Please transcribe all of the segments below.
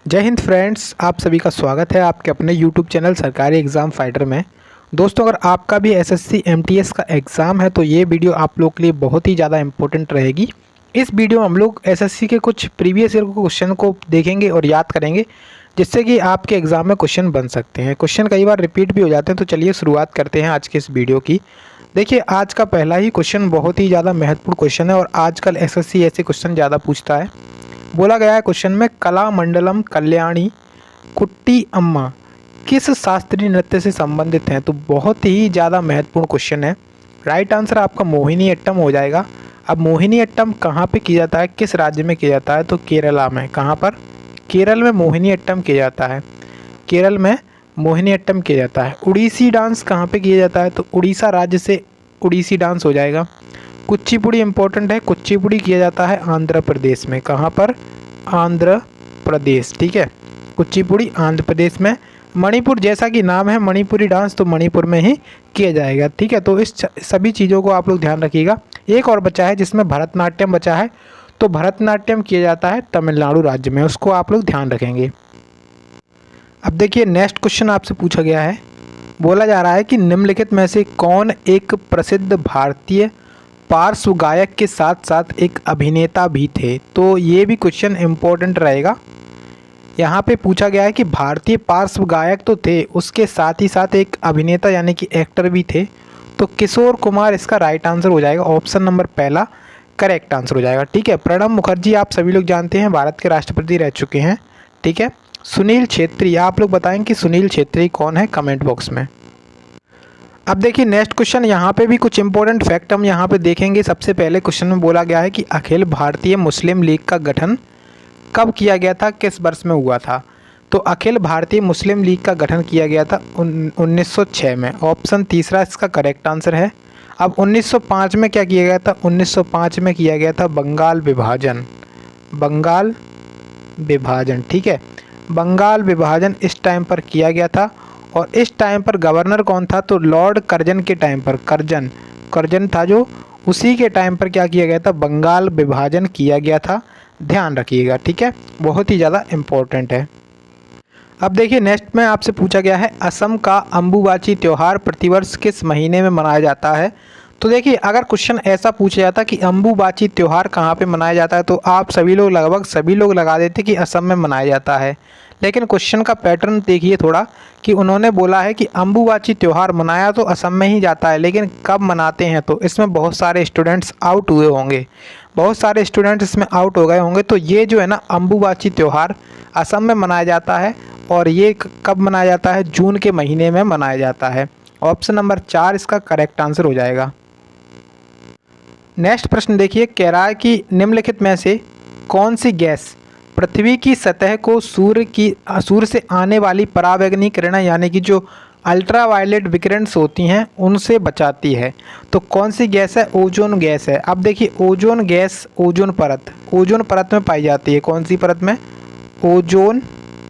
जय हिंद फ्रेंड्स, आप सभी का स्वागत है आपके अपने यूट्यूब चैनल सरकारी एग्ज़ाम फाइटर में। दोस्तों, अगर आपका भी एसएससी एमटीएस का एग्ज़ाम है तो ये वीडियो आप लोग के लिए बहुत ही ज़्यादा इंपॉर्टेंट रहेगी। इस वीडियो में हम लोग एसएससी के कुछ प्रीवियस ईयर क्वेश्चन को देखेंगे और याद करेंगे, जिससे कि आपके एग्ज़ाम में क्वेश्चन बन सकते हैं। क्वेश्चन कई बार रिपीट भी हो जाते हैं, तो चलिए शुरुआत करते हैं आज के इस वीडियो की। देखिए, आज का पहला ही क्वेश्चन बहुत ही ज़्यादा महत्वपूर्ण क्वेश्चन है और आजकल एसएससी ऐसे क्वेश्चन ज़्यादा पूछता है। बोला गया है क्वेश्चन में, कलामंडलम कल्याणी कुट्टी अम्मा किस शास्त्रीय नृत्य से संबंधित हैं। तो बहुत ही ज़्यादा महत्वपूर्ण क्वेश्चन है। राइट आंसर आपका मोहिनी अट्टम हो जाएगा। अब मोहिनी अट्टम कहाँ पे किया जाता है, किस राज्य में किया जाता है? तो केरला में। कहाँ पर? केरल में मोहिनी अट्टम किया जाता है। केरल में मोहिनी अट्टम किया जाता है। उड़ीसी डांस कहाँ पे किया जाता है? तो उड़ीसा राज्य से उड़ीसी डांस हो जाएगा। कुचिपुड़ी इंपॉर्टेंट है, कुचिपुड़ी किया जाता है आंध्र प्रदेश में। कहाँ पर? आंध्र प्रदेश। ठीक है, कुचिपुड़ी आंध्र प्रदेश में। मणिपुर, जैसा कि नाम है मणिपुरी डांस, तो मणिपुर में ही किया जाएगा। ठीक है, तो इस सभी चीज़ों को आप लोग ध्यान रखिएगा। एक और बचा है जिसमें भरतनाट्यम बचा है, तो भरतनाट्यम किया जाता है तमिलनाडु राज्य में, उसको आप लोग ध्यान रखेंगे। अब देखिए, नेक्स्ट क्वेश्चन आपसे पूछा गया है। बोला जा रहा है कि निम्नलिखित में से कौन एक प्रसिद्ध भारतीय पार्श्व गायक के साथ साथ एक अभिनेता भी थे। तो ये भी क्वेश्चन इम्पोर्टेंट रहेगा। यहाँ पे पूछा गया है कि भारतीय पार्श्व गायक तो थे, उसके साथ ही साथ एक अभिनेता यानी कि एक्टर भी थे। तो किशोर कुमार इसका राइट आंसर हो जाएगा। ऑप्शन नंबर पहला करेक्ट आंसर हो जाएगा। ठीक है, प्रणब मुखर्जी आप सभी लोग जानते हैं, भारत के राष्ट्रपति रह चुके हैं। ठीक है, सुनील छेत्री, आप लोग बताएं कि सुनील छेत्री कौन है, कमेंट बॉक्स में। अब देखिए, नेक्स्ट क्वेश्चन, यहाँ पे भी कुछ इंपॉर्टेंट फैक्ट हम यहाँ पे देखेंगे। सबसे पहले क्वेश्चन में बोला गया है कि अखिल भारतीय मुस्लिम लीग का गठन कब किया गया था, किस वर्ष में हुआ था। तो अखिल भारतीय मुस्लिम लीग का गठन किया गया था 1906 में। ऑप्शन तीसरा इसका करेक्ट आंसर है। अब 1905 में क्या किया गया था? 1905 में किया गया था बंगाल विभाजन। बंगाल विभाजन, ठीक है, बंगाल विभाजन इस टाइम पर किया गया था। और इस टाइम पर गवर्नर कौन था? तो लॉर्ड कर्जन के टाइम पर, कर्जन था जो, उसी के टाइम पर क्या किया गया था? बंगाल विभाजन किया गया था। ध्यान रखिएगा। ठीक है, बहुत ही ज़्यादा इम्पोर्टेंट है। अब देखिए, नेक्स्ट में आपसे पूछा गया है, असम का अम्बुबाची त्यौहार प्रतिवर्ष किस महीने में मनाया जाता है। तो देखिए, अगर क्वेश्चन ऐसा पूछा जाता कि अम्बुबाची त्यौहार कहाँ पे मनाया जाता है, तो आप सभी लोग, लगभग सभी लोग लगा देते कि असम में मनाया जाता है। लेकिन क्वेश्चन का पैटर्न देखिए थोड़ा, कि उन्होंने बोला है कि अम्बुबाची त्यौहार मनाया तो असम में ही जाता है, लेकिन कब मनाते हैं। तो इसमें बहुत सारे स्टूडेंट्स आउट हुए होंगे, बहुत सारे स्टूडेंट्स इसमें आउट हो गए होंगे। तो ये जो है ना, अम्बुबाची त्यौहार असम में मनाया जाता है। और ये कब मनाया जाता है? जून के महीने में मनाया जाता है। ऑप्शन नंबर 4 इसका करेक्ट आंसर हो जाएगा। नेक्स्ट प्रश्न देखिए, कह रहा है कि निम्नलिखित में से कौन सी गैस पृथ्वी की सतह को सूर्य से आने वाली परावैंगनी किरणें यानी कि जो अल्ट्रावायलेट विकिरणस होती हैं उनसे बचाती है। तो कौन सी गैस है? ओजोन गैस है। अब देखिए, ओजोन गैस ओजोन परत में पाई जाती है। कौन सी परत में? ओजोन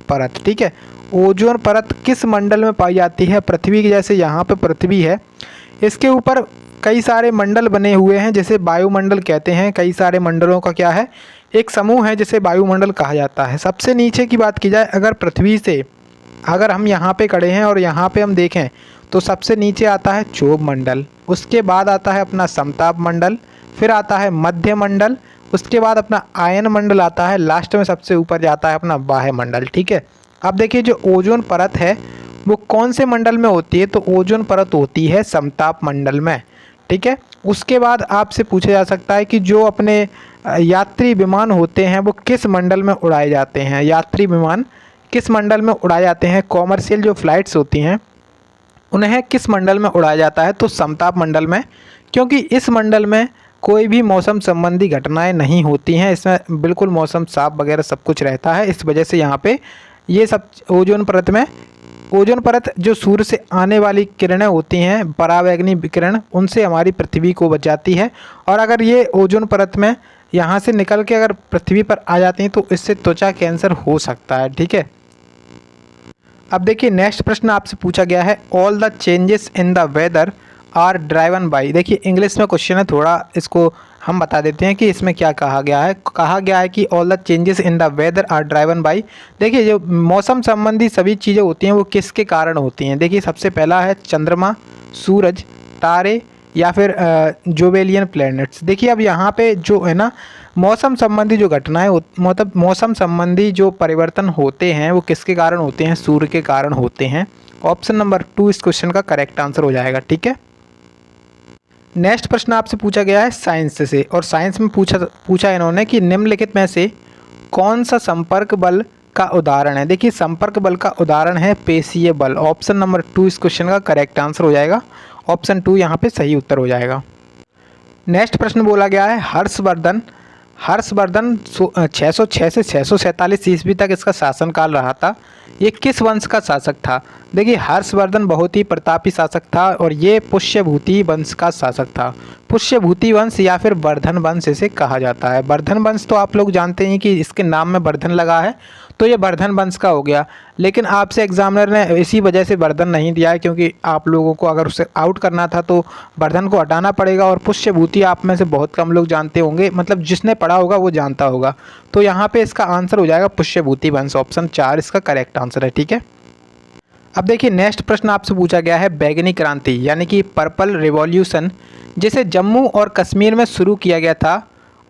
परत। ठीक है, ओजोन परत किस मंडल में पाई जाती है? पृथ्वी की, जैसे यहाँ पे पृथ्वी है, इसके ऊपर कई सारे मंडल बने हुए हैं, जैसे वायुमंडल कहते हैं। कई सारे मंडलों का क्या है? एक समूह है, जिसे वायुमंडल कहा जाता है। सबसे नीचे की बात की जाए, अगर पृथ्वी से, अगर हम यहाँ पे खड़े हैं और यहाँ पे हम देखें, तो सबसे नीचे आता है क्षोभ मंडल, उसके बाद आता है अपना समताप मंडल, फिर आता है मध्य मंडल, उसके बाद अपना आयन मंडल आता है, लास्ट में सबसे ऊपर जाता है अपना बाह्य मंडल। ठीक है, अब देखिए, जो ओजोन परत है वो कौन से मंडल में होती है? तो ओजोन परत होती है समताप मंडल में। ठीक है, उसके बाद आपसे पूछा जा सकता है कि जो अपने यात्री विमान होते हैं वो किस मंडल में उड़ाए जाते हैं। यात्री विमान किस मंडल में उड़ाए जाते हैं? कॉमर्शियल जो फ्लाइट्स होती हैं उन्हें किस मंडल में उड़ाया जाता है? तो समताप मंडल में, क्योंकि इस मंडल में कोई भी मौसम संबंधी घटनाएं नहीं होती हैं। इसमें बिल्कुल मौसम साफ वगैरह सब कुछ रहता है। इस वजह से यहाँ पे ये सब ओजोन परत में, ओजोन परत जो सूर्य से आने वाली किरणें होती हैं, परावैंगनी विकिरण, उनसे हमारी पृथ्वी को बचाती है। और अगर ये ओजोन परत में यहाँ से निकल के अगर पृथ्वी पर आ जाती हैं तो इससे त्वचा कैंसर हो सकता है। ठीक है, अब देखिए, नेक्स्ट प्रश्न आपसे पूछा गया है, all the changes in the weather are driven by. देखिए, इंग्लिश में क्वेश्चन है, थोड़ा इसको हम बता देते हैं कि इसमें क्या कहा गया है। कहा गया है कि all the changes in the weather are driven by, देखिए जो मौसम संबंधी सभी चीज़ें होती हैं वो किसके कारण होती हैं। देखिए सबसे पहला है चंद्रमा, सूरज, तारे या फिर जोवेलियन प्लैनेट्स। देखिए अब यहाँ पे जो है ना मौसम संबंधी जो घटनाएं मतलब मौसम संबंधी जो परिवर्तन होते हैं वो किसके कारण होते हैं, सूर्य के कारण होते हैं। ऑप्शन नंबर 2 इस क्वेश्चन का करेक्ट आंसर हो जाएगा। ठीक है, नेक्स्ट प्रश्न आपसे पूछा गया है साइंस से, और साइंस में पूछा इन्होंने कि निम्नलिखित में से कौन सा संपर्क बल का उदाहरण है। देखिए संपर्क बल का उदाहरण है पेशीय बल। ऑप्शन नंबर 2 इस क्वेश्चन का करेक्ट आंसर हो जाएगा। ऑप्शन 2 यहाँ पे सही उत्तर हो जाएगा। नेक्स्ट प्रश्न बोला गया है हर्षवर्धन 606 से 647 ईस्वी तक इसका शासनकाल रहा था। ये किस वंश का शासक था। देखिए हर्षवर्धन बहुत ही प्रतापी शासक था और ये पुष्यभूति वंश का शासक था। पुष्यभूति वंश या फिर वर्धन वंश इसे कहा जाता है। वर्धन वंश तो आप लोग जानते हैं कि इसके नाम में वर्धन लगा है, तो ये वर्धन वंश का हो गया। लेकिन आपसे एग्जामिनर ने इसी वजह से वर्धन नहीं दिया है, क्योंकि आप लोगों को अगर उसे आउट करना था तो वर्धन को हटाना पड़ेगा। और पुष्यभूति आप में से बहुत कम लोग जानते होंगे, मतलब जिसने पढ़ा होगा वो जानता होगा। तो यहाँ पे इसका आंसर हो जाएगा पुष्यभूति वंश। ऑप्शन 4 इसका करेक्ट आंसर है। ठीक है, अब देखिए नेक्स्ट प्रश्न आपसे पूछा गया है बैगनी क्रांति यानी कि पर्पल रिवॉल्यूशन जिसे जम्मू और कश्मीर में शुरू किया गया था,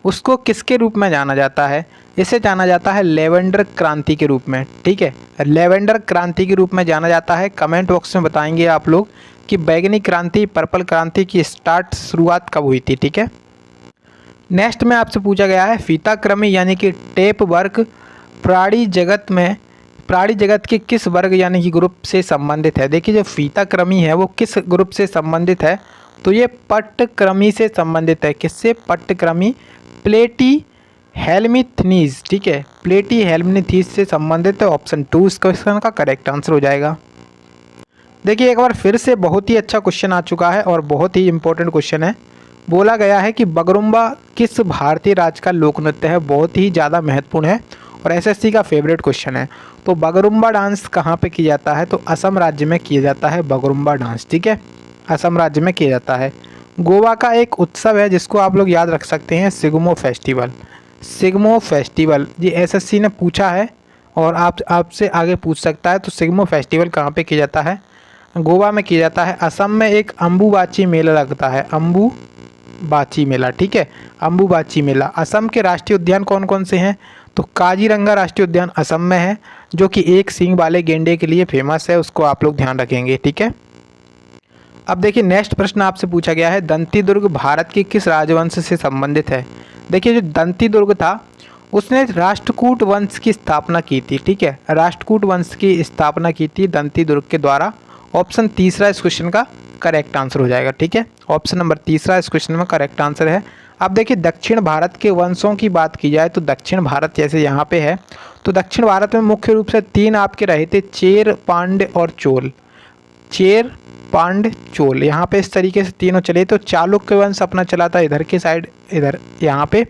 उसको किसके रूप में जाना जाता है। इसे जाना जाता है लेवेंडर क्रांति के रूप में। ठीक है, लेवेंडर क्रांति के रूप में जाना जाता है। कमेंट बॉक्स में बताएंगे आप लोग कि बैगनी क्रांति पर्पल क्रांति की शुरुआत कब हुई थी। ठीक है, नेक्स्ट में आपसे पूछा गया है फीताक्रमी यानी कि टेप वर्क प्राणी जगत के किस वर्ग यानी कि ग्रुप से संबंधित है। देखिए जो फीताक्रमी है वो किस ग्रुप से संबंधित है, तो ये पट्टक्रमी से संबंधित है। किससे, पट्टक्रमी प्लेटी हेल्मिथनीज। ठीक है, प्लेटी हेल्मिथनीज से संबंधित है। ऑप्शन 2 इस क्वेश्चन का करेक्ट आंसर हो जाएगा। देखिए एक बार फिर से बहुत ही अच्छा क्वेश्चन आ चुका है और बहुत ही इंपॉर्टेंट क्वेश्चन है। बोला गया है कि बगरुम्बा किस भारतीय राज्य का लोक नृत्य है। बहुत ही ज़्यादा महत्वपूर्ण है और एसएससी का फेवरेट क्वेश्चन है। तो बगरुम्बा डांस कहाँ पे किया जाता है, तो असम राज्य में किया जाता है बगरुम्बा डांस। ठीक है, असम राज्य में किया जाता है। गोवा का एक उत्सव है जिसको आप लोग याद रख सकते हैं सिग्मो फेस्टिवल। सिग्मो फेस्टिवल ये एसएससी ने पूछा है और आपसे आगे पूछ सकता है। तो सिग्मो फेस्टिवल कहाँ पे किया जाता है, गोवा में किया जाता है। असम में एक अम्बुबाची मेला लगता है, अम्बुबाची मेला। ठीक है, अम्बुबाची मेला। असम के राष्ट्रीय उद्यान कौन कौन से हैं, तो काजीरंगा राष्ट्रीय उद्यान असम में है जो कि एक सींग वाले गेंडे के लिए फेमस है, उसको आप लोग ध्यान रखेंगे। ठीक है, अब देखिए नेक्स्ट प्रश्न आपसे पूछा गया है दंती दुर्ग भारत के किस राजवंश से संबंधित है। देखिए जो दंती दुर्ग था उसने राष्ट्रकूट वंश की स्थापना की थी। ठीक है, राष्ट्रकूट वंश की स्थापना की थी दंती दुर्ग के द्वारा। ऑप्शन 3 इस क्वेश्चन का करेक्ट आंसर हो जाएगा। ठीक है, ऑप्शन नंबर 3 इस क्वेश्चन में करेक्ट आंसर है। अब देखिए दक्षिण भारत के वंशों की बात की जाए तो दक्षिण भारत जैसे यहाँ पे है, तो दक्षिण भारत में मुख्य रूप से 3 आपके रहे थे, चेर, पांड्य और चोल। चेर, पांड्य, चोल, यहाँ पे इस तरीके से तीनों चले। तो चालुक्य वंश अपना चला था इधर के साइड, इधर यहाँ पे।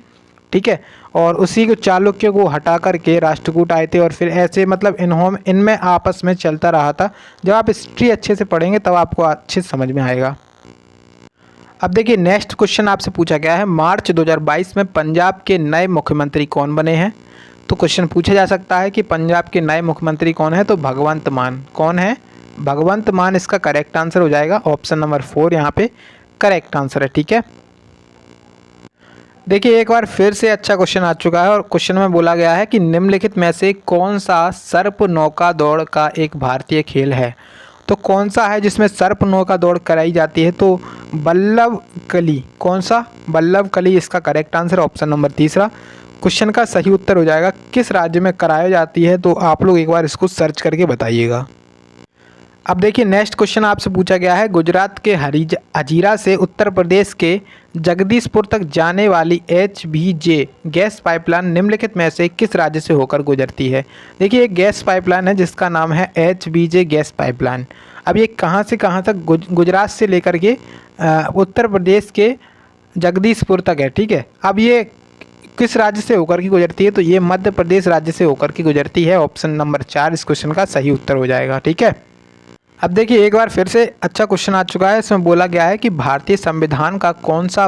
ठीक है, और उसी को चालुक्य को हटा करके राष्ट्रकूट आए थे और फिर ऐसे मतलब इनमें आपस में चलता रहा था। जब आप हिस्ट्री अच्छे से पढ़ेंगे तब आपको अच्छे से समझ में आएगा। अब देखिए नेक्स्ट क्वेश्चन आपसे पूछा गया है मार्च 2022 में पंजाब के नए मुख्यमंत्री कौन बने हैं। तो क्वेश्चन पूछा जा सकता है कि पंजाब के नए मुख्यमंत्री कौन है, तो भगवंत मान। कौन है, भगवंत मान इसका करेक्ट आंसर हो जाएगा। ऑप्शन नंबर 4 यहाँ पे करेक्ट आंसर है। ठीक है, देखिए एक बार फिर से अच्छा क्वेश्चन आ चुका है और क्वेश्चन में बोला गया है कि निम्नलिखित में से कौन सा सर्प नौका दौड़ का एक भारतीय खेल है। तो कौन सा है जिसमें सर्प नौका दौड़ कराई जाती है, तो बल्लभ कली। कौन सा, बल्लभ कली इसका correct answer. Option number 3 question का सही उत्तर हो जाएगा। किस राज्य में कराई जाती है, तो आप लोग एक बार इसको सर्च करके बताइएगा। अब देखिए नेक्स्ट क्वेश्चन आपसे पूछा गया है गुजरात के हजीरा से उत्तर प्रदेश के जगदीशपुर तक जाने वाली HBJ गैस पाइपलाइन निम्नलिखित में से किस राज्य से होकर गुजरती है। देखिए एक गैस पाइपलाइन है जिसका नाम है HBJ गैस पाइपलाइन। अब ये कहाँ से कहाँ तक, गुजरात से लेकर के उत्तर प्रदेश के जगदीशपुर तक है। ठीक है, अब ये किस राज्य से होकर के गुजरती है, तो ये मध्य प्रदेश राज्य से होकर के गुजरती है। ऑप्शन नंबर 4 इस क्वेश्चन का सही उत्तर हो जाएगा। ठीक है, अब देखिए एक बार फिर से अच्छा क्वेश्चन आ चुका है। इसमें बोला गया है कि भारतीय संविधान का कौन सा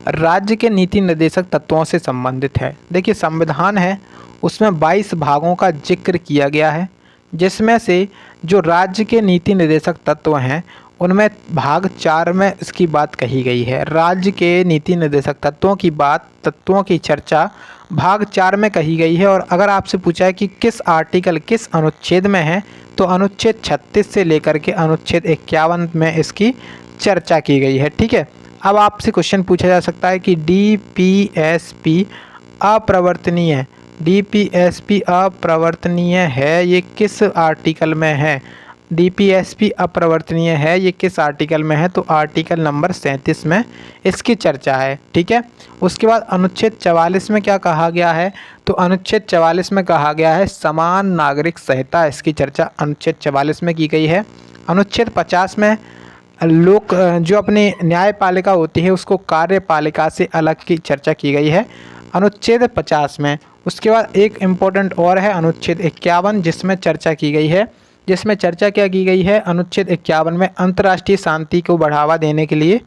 राज्य के नीति निर्देशक तत्वों से संबंधित है। देखिए संविधान है उसमें 22 भागों का जिक्र किया गया है, जिसमें से जो राज्य के नीति निर्देशक तत्व हैं उनमें भाग 4 में इसकी बात कही गई है। राज्य के नीति निर्देशक तत्वों की चर्चा भाग 4 में कही गई है। और अगर आपसे पूछा है कि किस आर्टिकल किस अनुच्छेद में है, तो अनुच्छेद 36 से लेकर के अनुच्छेद 51 में इसकी चर्चा की गई है। ठीक है, अब आपसे क्वेश्चन पूछा जा सकता है कि डीपीएसपी अप्रवर्तनीय है, ये किस आर्टिकल में है? डीपीएसपी अपरिवर्तनीय है, ये किस आर्टिकल में है? तो आर्टिकल नंबर 37 में इसकी चर्चा है। ठीक है, उसके बाद अनुच्छेद 44 में क्या कहा गया है? तो अनुच्छेद 44 में कहा गया है समान नागरिक संहिता, इसकी चर्चा अनुच्छेद 44 में की गई है। अनुच्छेद 50 में लोक जो अपनी न्यायपालिका होती है उसको कार्यपालिका से अलग की चर्चा की गई है अनुच्छेद 50 में। उसके बाद एक इम्पोर्टेंट और है अनुच्छेद 51, जिसमें चर्चा की गई है। जिसमें चर्चा क्या की गई है? अनुच्छेद 51 में अंतर्राष्ट्रीय शांति को बढ़ावा देने के लिए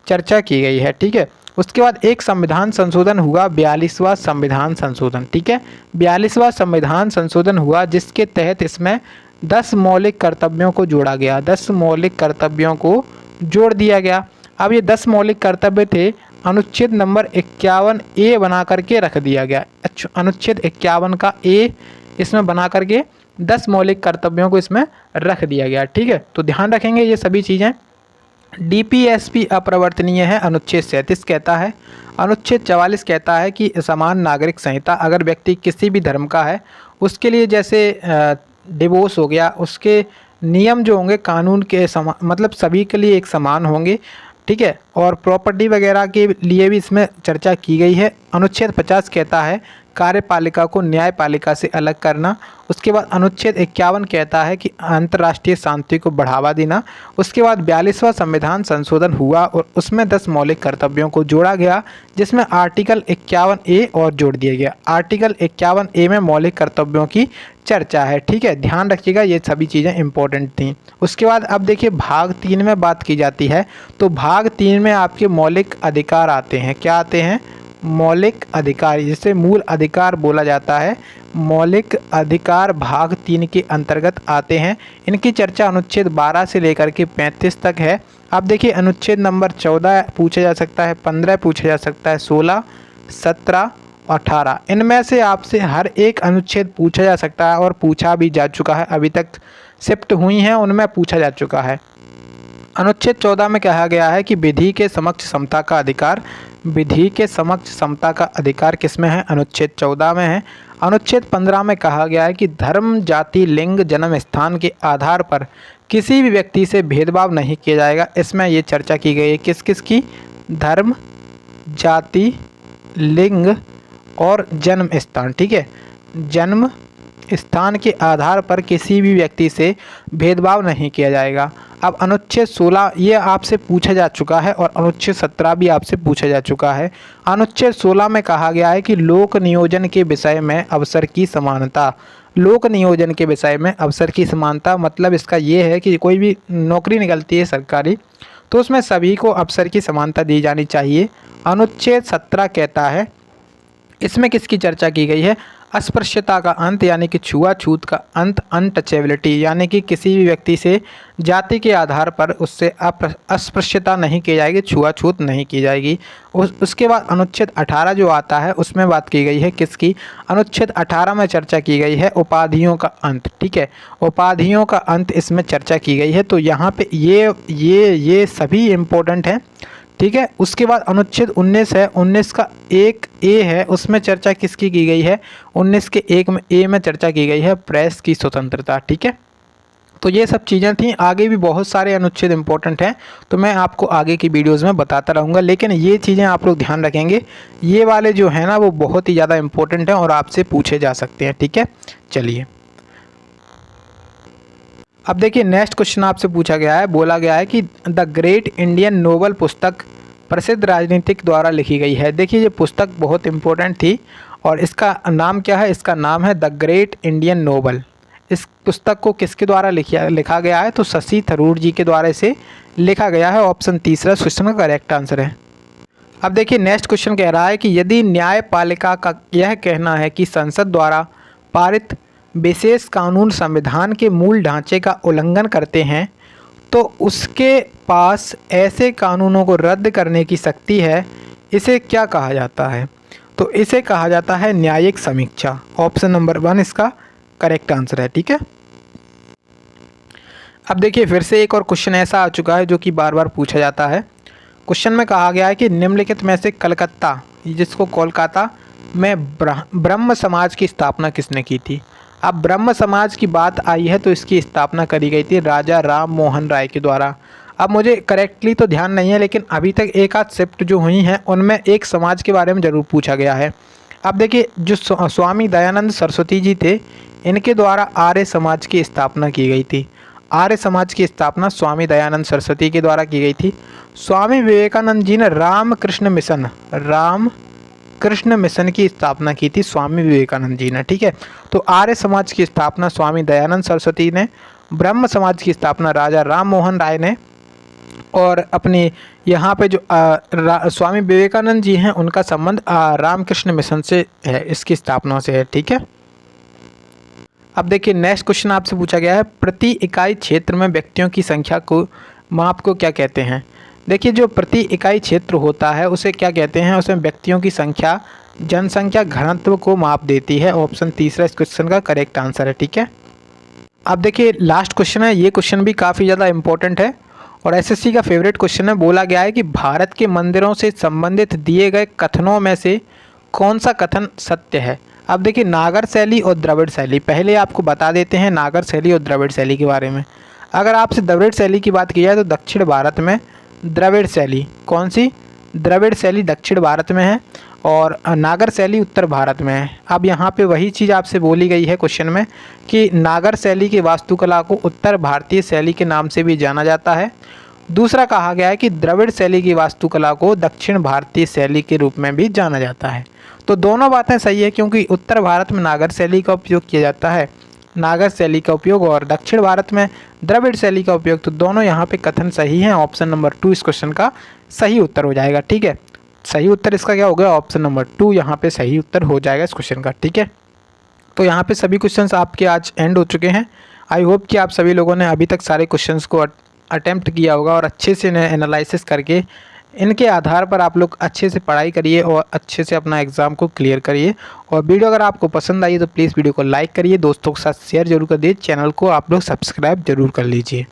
चर्चा की गई है। ठीक है, उसके बाद एक संविधान संशोधन हुआ, 42वां संविधान संशोधन। ठीक है, 42वां संविधान संशोधन हुआ, जिसके तहत इसमें 10 मौलिक कर्तव्यों को जोड़ा गया। 10 मौलिक कर्तव्यों को जोड़ दिया गया। अब ये 10 मौलिक कर्तव्य थे, अनुच्छेद नंबर 51A बना करके रख दिया गया। अनुच्छेद 51 का A इसमें बना करके 10 मौलिक कर्तव्यों को इसमें रख दिया गया। ठीक है, तो ध्यान रखेंगे ये सभी चीज़ें। डीपीएसपी अप्रवर्तनीय है, अनुच्छेद 37 कहता है। अनुच्छेद 44 कहता है कि समान नागरिक संहिता, अगर व्यक्ति किसी भी धर्म का है उसके लिए जैसे डिवोर्स हो गया, उसके नियम जो होंगे कानून के मतलब सभी के लिए एक समान होंगे। ठीक है, और प्रॉपर्टी वगैरह के लिए भी इसमें चर्चा की गई है। अनुच्छेद 50 कहता है कार्यपालिका को न्यायपालिका से अलग करना। उसके बाद अनुच्छेद 51 कहता है कि अंतर्राष्ट्रीय शांति को बढ़ावा देना। उसके बाद 42वां संविधान संशोधन हुआ और उसमें 10 मौलिक कर्तव्यों को जोड़ा गया, जिसमें आर्टिकल 51A और जोड़ दिया गया। आर्टिकल 51A में मौलिक कर्तव्यों की चर्चा है। ठीक है, ध्यान रखिएगा, ये सभी चीज़ें इंपॉर्टेंट थी। उसके बाद अब देखिए भाग 3 में बात की जाती है, तो भाग 3 में आपके मौलिक अधिकार आते हैं। क्या आते हैं? मौलिक अधिकार, जिसे मूल अधिकार बोला जाता है। मौलिक अधिकार भाग 3 के अंतर्गत आते हैं। इनकी चर्चा अनुच्छेद 12 से लेकर के 35 तक है। अब देखिए अनुच्छेद नंबर 14 पूछा जा सकता है, 15 पूछा जा सकता है, 16, 17, 18, इनमें से आपसे हर एक अनुच्छेद पूछा जा सकता है और पूछा भी जा चुका है। अभी तक शिफ्ट हुई हैं उनमें पूछा जा चुका है। अनुच्छेद 14 में कहा गया है कि विधि के समक्ष समता का अधिकार। विधि के समक्ष समता का अधिकार किस में है? अनुच्छेद 14 में है। अनुच्छेद 15 में कहा गया है कि धर्म, जाति, लिंग, जन्म स्थान के आधार पर किसी भी व्यक्ति से भेदभाव नहीं किया जाएगा। इसमें ये चर्चा की गई है किस किस की? धर्म, जाति, लिंग और जन्म स्थान। ठीक है, जन्म स्थान के आधार पर किसी भी व्यक्ति से भेदभाव नहीं किया जाएगा। अब अनुच्छेद 16 ये आपसे पूछा जा चुका है और अनुच्छेद 17 भी आपसे पूछा जा चुका है। अनुच्छेद 16 में कहा गया है कि लोक नियोजन के विषय में अवसर की समानता। लोक नियोजन के विषय में अवसर की समानता मतलब इसका ये है कि कोई भी नौकरी निकलती है सरकारी, तो उसमें सभी को अवसर की समानता दी जानी चाहिए। अनुच्छेद 17 कहता है, इसमें किसकी चर्चा की गई है? अस्पृश्यता का अंत यानी कि छुआछूत का अंत, अनटचेबिलिटी यानी कि किसी भी व्यक्ति से जाति के आधार पर उससे अस्पृश्यता नहीं की जाएगी, छुआछूत नहीं की जाएगी। उसके बाद अनुच्छेद 18 जो आता है उसमें बात की गई है किसकी? अनुच्छेद 18 में चर्चा की गई है उपाधियों का अंत। ठीक है, उपाधियों का अंत इसमें चर्चा की गई है। तो यहाँ पे ये सभी इम्पोर्टेंट हैं। ठीक है, उसके बाद अनुच्छेद 19 है, 19 का 1A है, उसमें चर्चा किसकी की गई है? 19 के 1A में चर्चा की गई है प्रेस की स्वतंत्रता। ठीक है, तो ये सब चीज़ें थी। आगे भी बहुत सारे अनुच्छेद इंपॉर्टेंट हैं, तो मैं आपको आगे की वीडियोज़ में बताता रहूँगा, लेकिन ये चीज़ें आप लोग ध्यान रखेंगे। ये वाले जो है ना वो बहुत ही ज़्यादा इंपॉर्टेंट हैं और आपसे पूछे जा सकते हैं। ठीक है, चलिए अब देखिए नेक्स्ट क्वेश्चन आपसे पूछा गया है, बोला गया है कि द ग्रेट इंडियन नोवेल पुस्तक प्रसिद्ध राजनीतिक द्वारा लिखी गई है। देखिए ये पुस्तक बहुत इंपॉर्टेंट थी और इसका नाम क्या है? इसका नाम है द ग्रेट इंडियन नोवेल। इस पुस्तक को किसके द्वारा लिखा गया है? तो शशि थरूर जी के द्वारा इसे लिखा गया है। ऑप्शन तीसरा क्वेश्चन का करेक्ट आंसर है। अब देखिए नेक्स्ट क्वेश्चन कह रहा है कि यदि न्यायपालिका का यह कहना है कि संसद द्वारा पारित विशेष कानून संविधान के मूल ढांचे का उल्लंघन करते हैं तो उसके पास ऐसे कानूनों को रद्द करने की शक्ति है, इसे क्या कहा जाता है? तो इसे कहा जाता है न्यायिक समीक्षा। ऑप्शन नंबर 1 इसका करेक्ट आंसर है। ठीक है, अब देखिए फिर से एक और क्वेश्चन ऐसा आ चुका है जो कि बार बार पूछा जाता है। क्वेश्चन में कहा गया है कि निम्नलिखित में से कलकत्ता, जिसको कोलकाता में ब्रह्म समाज की स्थापना किसने की थी? अब ब्रह्म समाज की बात आई है तो इसकी स्थापना करी गई थी राजा राम मोहन राय के द्वारा। अब मुझे करेक्टली तो ध्यान नहीं है, लेकिन अभी तक एक आध शिफ्ट जो हुई हैं उनमें एक समाज के बारे में ज़रूर पूछा गया है। अब देखिए जो स्वामी दयानंद सरस्वती जी थे, इनके द्वारा आर्य समाज की स्थापना की गई थी। आर्य समाज की स्थापना स्वामी दयानंद सरस्वती के द्वारा की गई थी। स्वामी विवेकानंद जी ने रामकृष्ण मिशन की स्थापना की थी स्वामी विवेकानंद जी ने। ठीक है, तो आर्य समाज की स्थापना स्वामी दयानंद सरस्वती ने, ब्रह्म समाज की स्थापना राजा राम मोहन राय ने, और अपने यहाँ पे जो स्वामी विवेकानंद जी हैं उनका संबंध रामकृष्ण मिशन से है, इसकी स्थापना से है। ठीक है, अब देखिए नेक्स्ट क्वेश्चन आपसे पूछा गया है, प्रति इकाई क्षेत्र में व्यक्तियों की संख्या को माप को क्या कहते हैं? देखिए जो प्रति इकाई क्षेत्र होता है उसे क्या कहते हैं? उसमें व्यक्तियों की संख्या, जनसंख्या घनत्व को माप देती है। ऑप्शन तीसरा इस क्वेश्चन का करेक्ट आंसर है। ठीक है, अब देखिए लास्ट क्वेश्चन है, ये क्वेश्चन भी काफ़ी ज़्यादा इंपॉर्टेंट है और एसएससी का फेवरेट क्वेश्चन है। बोला गया है कि भारत के मंदिरों से संबंधित दिए गए कथनों में से कौन सा कथन सत्य है? अब देखिए नागर शैली और द्रविड़ शैली, पहले आपको बता देते हैं नागर शैली और द्रविड़ शैली के बारे में। अगर आपसे द्रविड़ शैली की बात की जाए तो दक्षिण भारत में द्रविड़ शैली, कौन सी? द्रविड़ शैली दक्षिण भारत में है और नागर शैली उत्तर भारत में है। अब यहाँ पे वही चीज़ आपसे बोली गई है क्वेश्चन में कि नागर शैली की वास्तुकला को उत्तर भारतीय शैली के नाम से भी जाना जाता है। दूसरा कहा गया है कि द्रविड़ शैली की वास्तुकला को दक्षिण भारतीय शैली के रूप में भी जाना जाता है। तो दोनों बातें सही है, क्योंकि उत्तर भारत में नागर शैली का उपयोग किया जाता है, नागर शैली का उपयोग, और दक्षिण भारत में द्रविड़ शैली का उपयोग। तो दोनों यहाँ पे कथन सही हैं। ऑप्शन नंबर 2 इस क्वेश्चन का सही उत्तर हो जाएगा। ठीक है, सही उत्तर इसका क्या होगा? ऑप्शन नंबर 2 यहाँ पे सही उत्तर हो जाएगा इस क्वेश्चन का। ठीक है, तो यहाँ पे सभी क्वेश्चंस आपके आज एंड हो चुके हैं। आई होप कि आप सभी लोगों ने अभी तक सारे क्वेश्चंस को अटेम्प्ट किया होगा और अच्छे से एनालिसिस करके इनके आधार पर आप लोग अच्छे से पढ़ाई करिए और अच्छे से अपना एग्ज़ाम को क्लियर करिए। और वीडियो अगर आपको पसंद आई तो प्लीज़ वीडियो को लाइक करिए, दोस्तों के साथ शेयर जरूर कर दिए, चैनल को आप लोग सब्सक्राइब जरूर कर लीजिए।